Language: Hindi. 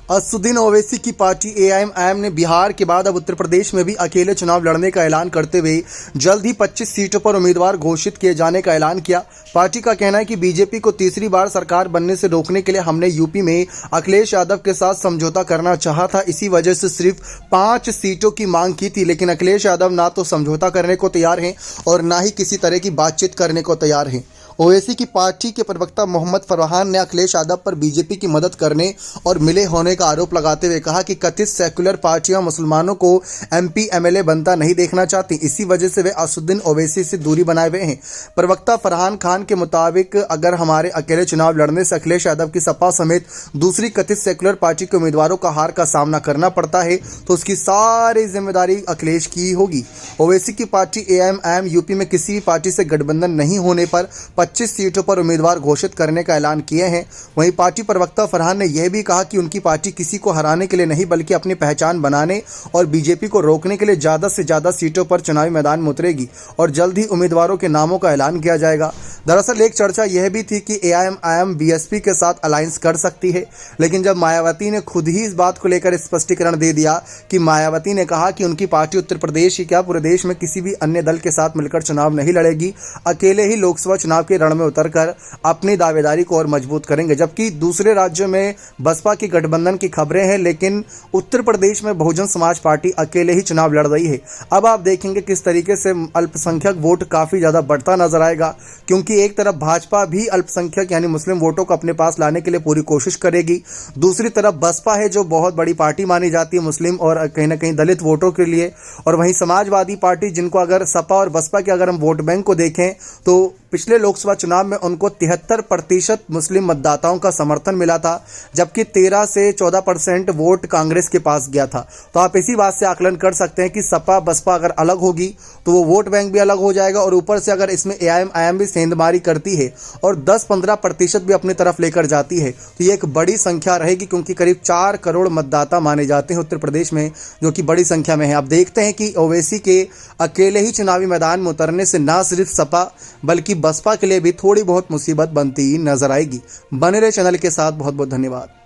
असदुद्दीन ओवैसी की पार्टी एआईएमआईएम ने बिहार के बाद अब उत्तर प्रदेश में भी अकेले चुनाव लड़ने का ऐलान करते हुए जल्द ही 25 सीटों पर उम्मीदवार घोषित किए जाने का ऐलान किया। पार्टी का कहना है कि बीजेपी को तीसरी बार सरकार बनने से रोकने के लिए हमने यूपी में अखिलेश यादव के साथ समझौता करना चाहा था। इसी वजह से सिर्फ 5 सीटों की मांग की थी, लेकिन अखिलेश यादव ना तो समझौता करने को तैयार हैं और ना ही किसी तरह की बातचीत करने को तैयार हैं। ओवैसी की पार्टी के प्रवक्ता मोहम्मद फरहान ने अखिलेश यादव पर बीजेपी की मदद करने और मिले होने का आरोप लगाते हुए कहा कि कथित सेक्युलर पार्टियां मुसलमानों को एमपी एमएलए बनता नहीं देखना चाहती, इसी वजह से वे असदुद्दीन ओवैसी से दूरी बनाए हुए हैं। प्रवक्ता फरहान खान के मुताबिक अगर हमारे अकेले चुनाव लड़ने से अखिलेश यादव की सपा समेत दूसरी कथित सेक्युलर पार्टी के उम्मीदवारों का हार का सामना करना पड़ता है तो उसकी सारी जिम्मेदारी अखिलेश की होगी। ओवैसी की पार्टी एआईएमआईएम यूपी में किसी भी पार्टी से गठबंधन नहीं होने पर 25 सीटों पर उम्मीदवार घोषित करने का ऐलान किए हैं। वहीं पार्टी प्रवक्ता फरहान ने यह भी कहा कि उनकी पार्टी किसी को हराने के लिए नहीं बल्कि अपनी पहचान बनाने और बीजेपी को रोकने के लिए ज़्यादा से ज़्यादा सीटों पर चुनावी मैदान में उतरेगी और जल्द ही उम्मीदवारों के नामों का ऐलान किया जाएगा। दरअसल एक चर्चा यह भी थी कि एआईएमआईएम बीएसपी के साथ अलायंस कर सकती है, लेकिन जब मायावती ने खुद ही इस बात को लेकर स्पष्टीकरण दे दिया कि मायावती ने कहा कि उनकी पार्टी उत्तर प्रदेश ही क्या पूरे देश में किसी भी अन्य दल के साथ मिलकर चुनाव नहीं लड़ेगी, अकेले ही लोकसभा चुनाव के रण में उतरकर अपनी दावेदारी को और मजबूत करेंगे। जबकि दूसरे राज्यों में बसपा की गठबंधन की खबरें हैं, लेकिन उत्तर प्रदेश में बहुजन समाज पार्टी अकेले ही चुनाव लड़ रही है। अब आप देखेंगे किस तरीके से अल्पसंख्यक वोट काफी ज्यादा बढ़ता नजर आएगा, क्योंकि एक तरफ भाजपा भी अल्पसंख्यक यानी मुस्लिम वोटों को अपने पास लाने के लिए पूरी कोशिश करेगी, दूसरी तरफ बसपा है जो बहुत बड़ी पार्टी मानी जाती है मुस्लिम और कहीं ना कहीं दलित वोटों के लिए, और वहीं समाजवादी पार्टी जिनको अगर सपा और बसपा के अगर हम वोट बैंक को देखें तो पिछले लोकसभा चुनाव में उनको 73% मुस्लिम मतदाताओं का समर्थन मिला था, जबकि 13 से 14% वोट कांग्रेस के पास गया था। तो आप इसी बात से आकलन कर सकते हैं कि सपा बसपा अगर अलग होगी तो वो वोट बैंक भी अलग हो जाएगा, और ऊपर से अगर इसमें एआईएमआईएम भी सेंधमारी करती है और 10-15% भी अपनी तरफ लेकर जाती है तो ये एक बड़ी संख्या रहेगी, क्योंकि करीब 4 करोड़ मतदाता माने जाते हैं उत्तर प्रदेश में, जो कि बड़ी संख्या में है। आप देखते हैं कि ओवैसी के अकेले ही चुनावी मैदान में उतरने से न सिर्फ सपा बल्कि बसपा के लिए भी थोड़ी बहुत मुसीबत बनती नजर आएगी। बने रहे चैनल के साथ, बहुत बहुत धन्यवाद।